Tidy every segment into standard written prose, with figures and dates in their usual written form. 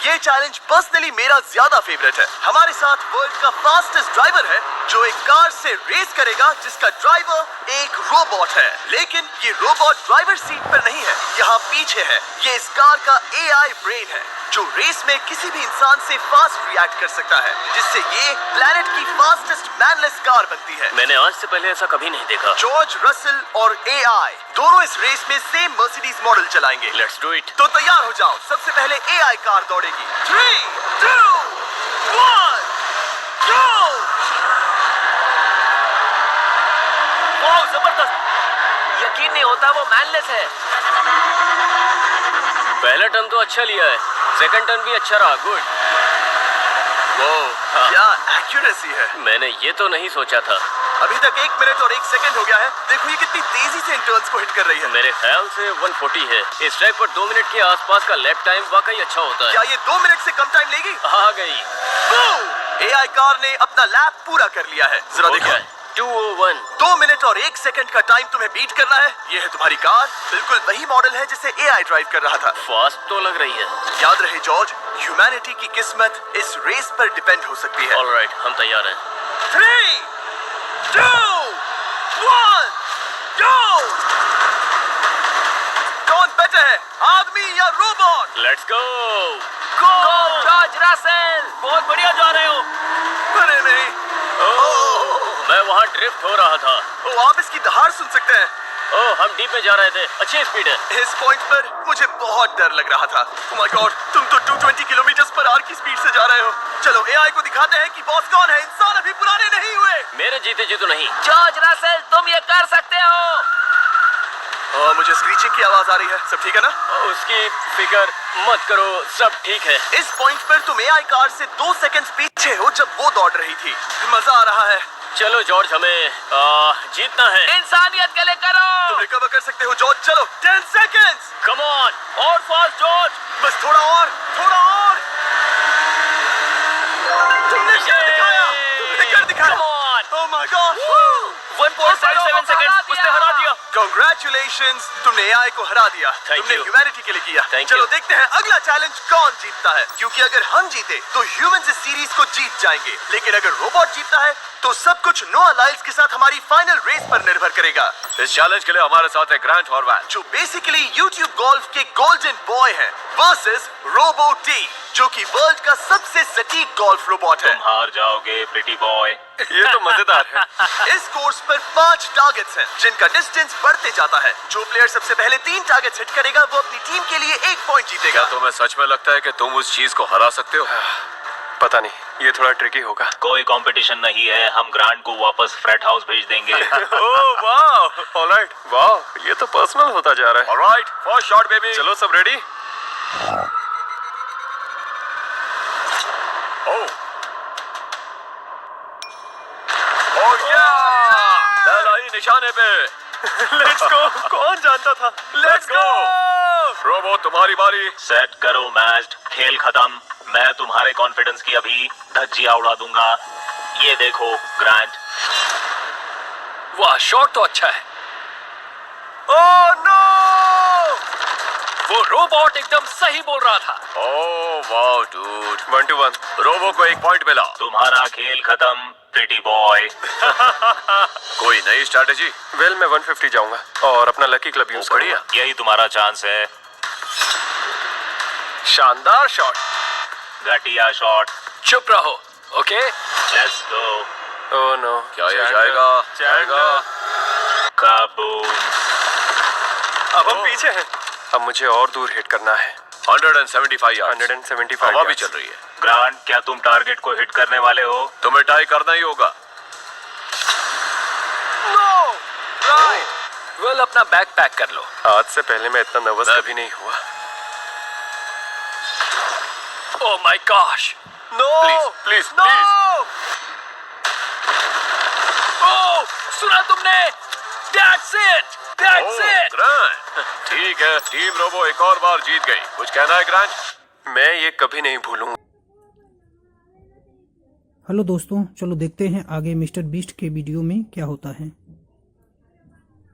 ये challenge personally मेरा ज्यादा फेवरेट है। हमारे साथ वर्ल्ड का फास्टेस्ट ड्राइवर है जो एक कार से रेस करेगा जिसका ड्राइवर एक रोबोट है। लेकिन ये रोबोट ड्राइवर सीट पर नहीं है, यहाँ पीछे है। ये इस कार का AI ब्रेन है जो रेस में किसी भी इंसान से फास्ट रिएक्ट कर सकता है, जिससे ये प्लेनेट की फास्टेस्ट मैनलेस कार बनती है। मैंने आज से पहले ऐसा कभी नहीं देखा। जॉर्ज रसल और AI दोनों इस रेस में सेम मर्सिडीज मॉडल चलाएंगे। Let's do it. तो तैयार हो जाओ, सबसे पहले AI कार दौड़ेगी। 3, 2, 1, go! वाह, जबरदस्त! यकीन नहीं होता वो मैनलेस है। पहला टर्न तो अच्छा लिया है, सेकंड टर्न भी अच्छा रहा। गुड। वो क्या एक्यूरेसी है। मैंने ये तो नहीं सोचा था। अभी तक 1 मिनट और 1 सेकंड हो गया है। देखो ये कितनी तेजी से इन टर्न्स को हिट कर रही है। मेरे ख्याल से 140 है। इस ट्रैक पर 2 मिनट के आसपास का लैप टाइम वाकई अच्छा होता है। क्या ये 2 मिनट से कम टाइम लेगी? आ गई। AI कार ने अपना लैप पूरा कर लिया है। जरा देखो 201। 2 मिनट और 1 सेकंड का टाइम तुम्हें बीट करना है। ये है तुम्हारी कार, बिल्कुल वही मॉडल है जिसे AI ड्राइव कर रहा था। फास्ट तो लग रही है। याद रहे जॉर्ज, ह्यूमैनिटी की किस्मत इस रेस पर डिपेंड हो सकती है। ऑलराइट, हम तैयार हैं। 3, 2, 1, go! कौन बेटर है, आदमी या robot? Let's go. Go George Russell, बहुत बढ़िया जा रहे हो। अरे नहीं, मैं वहाँ ड्रिफ्ट हो रहा था। आप इसकी दहाड़ सुन सकते हैं। हम डीप में जा रहे थे। अच्छी स्पीड है। इस पॉइंट पर मुझे बहुत डर लग रहा था। Oh my God, तुम तो 220 किलोमीटर पर आवर की स्पीड से जा रहे हो। चलो AI को दिखाते हैं कि बॉस कौन है। इंसान अभी पुराने नहीं हुए। मेरे जीते जी तो नहीं। जॉर्ज रसल, तुम ये कर सकते हो। मुझे स्क्रीचिंग की आवाज आ रही है। सब ठीक है ना? उसकी फिक्र मत करो, सब ठीक है। इस पॉइंट पर तुम AI कार से 2 सेकंड पीछे हो जब वो दौड़ रही थी। मजा आ रहा है। चलो जॉर्ज, हमें जीतना है। इंसानियत के लिए करो। तुम रिकवर कर सकते हो जॉर्ज। चलो 10 सेकंड्स। कम ऑन, और फास्ट जॉर्ज। बस थोड़ा और, थोड़ा और। तुमने कर दिखाया, तुमने कर दिखाया। Come on. Oh my God. 1.57 seconds, उसने हरा दिया। Congratulations, तुमने AI को हरा दिया। Thank तुमने you. ह्यूमैनिटी के लिए किया। Thank चलो you. देखते हैं अगला चैलेंज कौन जीतता है, क्योंकि अगर हम जीते तो ह्यूमंस इस सीरीज को जीत जाएंगे, लेकिन अगर रोबोट जीतता है तो सब कुछ नोआ लाइल्स के साथ हमारी फाइनल रेस पर निर्भर करेगा। इस चैलेंज के लिए हमारे साथ है ग्रांट हॉर्वैट, जो बेसिकली YouTube गोल्फ के गोल्डन बॉय हैं, वर्सेस रोबो टी, जो कि वर्ल्ड का सबसे सटीक गोल्फ रोबोट है। हार जाओगे प्रिटी बॉय। ये तो मजेदार है। इस कोर्स पर 5 टारगेट्स हैं, जिनका डिस्टेंस बढ़ते जाता है। जो प्लेयर सबसे पहले 3 टारगेट्स हिट करेगा वो अपनी टीम के लिए 1 पॉइंट जीतेगा। क्या तुम्हें सच में लगता है कि तुम उस चीज को हरा सकते हो? पता नहीं, ये थोड़ा ट्रिकी होगा। कोई कंपटीशन नहीं है, हम ग्रांट को वापस फ्रेट हाउस भेज देंगे। ओह वाह, ऑलराइट, वाह, ये तो पर्सनल होता जा रहा है। Alright, first shot baby. चलो सब रेडी? निशाने पे। Let's go. कौन जानता था? Let's go. रोबोट, तुम्हारी बारी। सेट करो मैच, खेल खत्म। मैं तुम्हारे कॉन्फिडेंस की अभी धज्जियां उड़ा दूंगा। ये देखो ग्रांट। वाह, शॉट तो अच्छा है। Oh no! वो रोबोट एकदम सही बोल रहा था। Oh wow dude. 1 to 1। Robo को 1 पॉइंट मिला। तुम्हारा खेल खत्म प्रिटी बॉय। कोई नई स्ट्रैटेजी? वेल, मैं 150 जाऊंगा और अपना लकी क्लब यूज करूंगा। यही तुम्हारा चांस है। शानदार शॉट। घटिया शॉट। चुप रहो, okay? Let's go. Oh no, क्या ये जाएगा? जाएगा। काबूम। अब हम पीछे हैं। अब मुझे और दूर हिट करना है। 175 यार्ड्स। 175 हवा भी चल रही है। ग्रांट, क्या तुम टारगेट को हिट करने वाले हो? तुम्हें टाई करना ही होगा। नो! राइट! वेल, अपना बैग पैक कर लो। आज से पहले मैं इतना नर्वस कभी नहीं हुआ। Oh my gosh. No! Please no! Oh, सुना तुमने? That's it! That's it! Grant, ठीक है, टीम रोबो एक और बार जीत गई। कुछ कहना है ग्रांट? मैं ये कभी नहीं भूलूंगा। हेलो दोस्तों, चलो देखते हैं आगे मिस्टर बीस्ट के वीडियो में क्या होता है।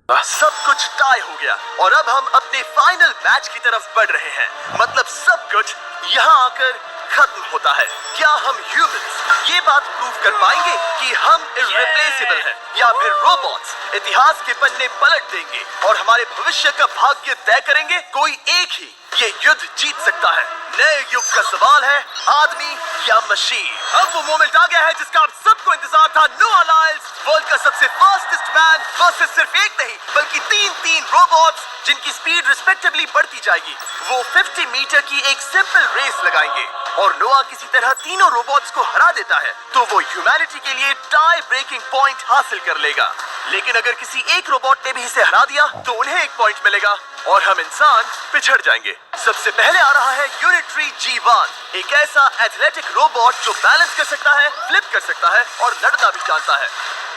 सब कुछ टाई हो गया और अब हम अपने फाइनल मैच की तरफ बढ़ रहे हैं। मतलब सब कुछ यहाँ आकर खत्म होता है। क्या हम ह्यूमंस ये बात प्रूव कर पाएंगे कि हम इररिप्लेसेबल हैं, या फिर रोबोट्स इतिहास के पन्ने पलट देंगे और हमारे भविष्य का भाग्य तय करेंगे? कोई एक ही ये युद्ध जीत सकता है। नए युग का सवाल है, आदमी या मशीन। अब वो मोमेंट आ गया है जिसका आप सबको इंतजार था। नोआ लाइल्स वर्ल्ड का सबसे फास्टेस्ट मैन वर्सेस सिर्फ एक नहीं बल्कि तीन रोबोट्स जिनकी स्पीड रिस्पेक्टिवली बढ़ती जाएगी। वो 50 मीटर की एक सिंपल रेस लगाएंगे और नोआ किसी तरह तीनों रोबोट्स को हरा देता है तो वो ह्यूमैनिटी के लिए टाई ब्रेकिंग पॉइंट हासिल कर लेगा। लेकिन अगर किसी एक रोबोट ने भी इसे हरा दिया तो उन्हें एक पॉइंट मिलेगा और हम इंसान पिछड़ जाएंगे। सबसे पहले आ रहा है यूनिट्री G1, एक ऐसा एथलेटिक रोबोट जो बैलेंस कर सकता है, फ्लिप कर सकता है और लड़ना भी जानता है।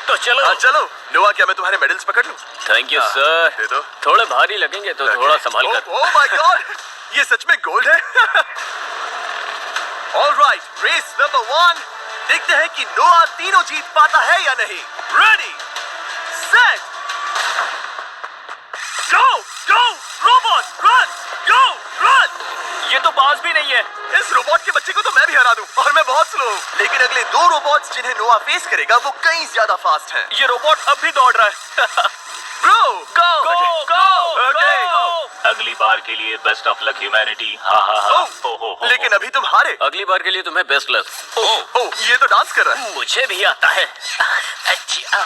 तो चलो। चलो नोआ, क्या मैं तुम्हारे मेडल्स पकड़ लूं? Thank you sir. दे दो। थोड़े भारी लगेंगे तो थोड़ा संभाल कर। ओह माय गॉड, ये सच में गोल्ड है। ऑलराइट, रेस नंबर 1, देखते हैं कि नोआ तीनों जीत पाता है या नहीं। रेडी, सेट, गो गो रोबोट, रन, गो रन। ये तो पास भी नहीं है। इस रोबोट के बच्चे को तो मैं भी हरा दूं और मैं बहुत स्लो हूं। लेकिन अगले 2 रोबोट्स जिन्हें नोआ फेस करेगा वो कहीं ज्यादा फास्ट हैं। ये रोबोट अब भी दौड़ रहा है। ब्रो गो गो गो। अगली बार के लिए बेस्ट ऑफ लक ह्यूमैनिटी। हाँ हाँ हाँ। ओह, लेकिन अभी तुम हारे। अगली बार के लिए तुम्हें बेस्ट लक। ओह, ये तो डांस कर रहा है। मुझे भी आता है। अच्छा।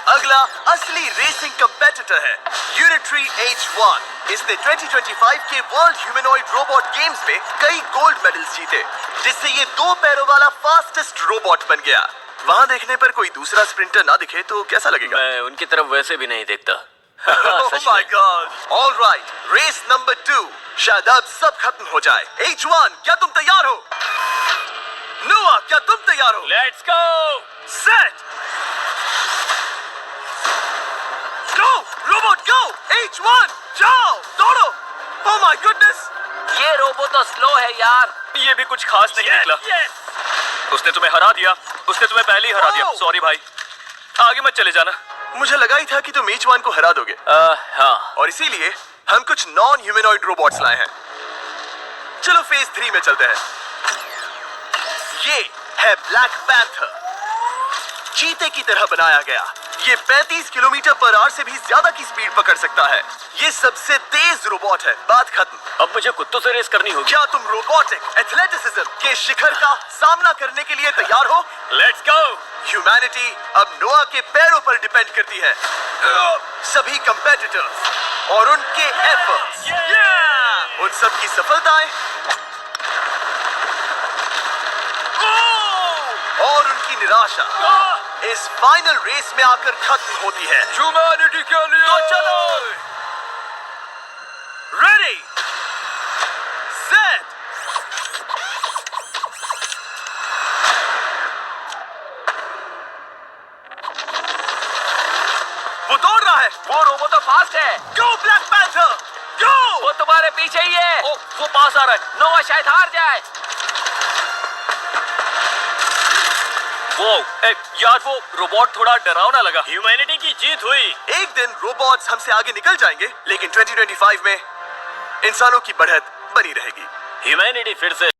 अगला असली रेसिंग कंपेटिटर है यूनिट्री H1। इसने 2025 के वर्ल्ड ह्यूमनॉइड रोबोट गेम्स में कई गोल्ड मेडल्स जीते, जिससे ये 2 पैरों वाला फास्टेस्ट रोबोट बन गया। वहाँ देखने पर कोई दूसरा स्प्रिंटर ना दिखे तो कैसा लगेगा? मैं उनकी तरफ वैसे भी नहीं देखता। Oh my God! All right, race number 2। शायद अब सब खत्म हो जाए। H1, क्या तुम तैयार हो? नोआ, क्या तुम तैयार हो? Let's go. Set, go robot go. H1, जाओ, दौड़ो। Oh my goodness! ये रोबो तो स्लो है यार। ये भी कुछ खास नहीं निकला। उसने तुम्हें हरा दिया। उसने तुम्हें पहले ही हरा दिया। सॉरी भाई, आगे मत चले जाना। मुझे लगा ही था कि तुम H1 को हरा दोगे। हाँ। और इसीलिए हम कुछ नॉन ह्यूमनॉइड रोबोट्स लाए हैं। चलो फेज 3 में चलते हैं। ये है ब्लैक पैंथर, चीते की तरह बनाया गया। ये 35 किलोमीटर पर आवर से भी ज्यादा की स्पीड पकड़ सकता है। ये सबसे तेज रोबोट है। बात खत्म। अब मुझे कुत्तों से रेस करनी होगी। क्या तुम रोबोटिक एथलेटिसिज्म के शिखर का सामना करने के लिए तैयार हो? Let's go. ह्यूमैनिटी अब नोआ के पैरों पर डिपेंड करती है। सभी कंपेटिटर्स और उनके एफर्ट्स, उन सब की सफलताएं और उनकी निराशा इस फाइनल रेस में आकर खत्म होती है। ह्यूमैनिटी के लिए। तो चलो, रेडी, सेट, वो दौड़ रहा है। वो रोबो तो फास्ट है। गो ब्लैक पैंथर, गो। वो तुम्हारे पीछे ही है। वो पास आ रहा है। नोआ शायद हार जाए। यार वो रोबोट थोड़ा डरावना लगा। ह्यूमैनिटी की जीत हुई। एक दिन रोबोट्स हमसे आगे निकल जाएंगे, लेकिन 2025 में इंसानों की बढ़त बनी रहेगी। ह्यूमैनिटी फिर से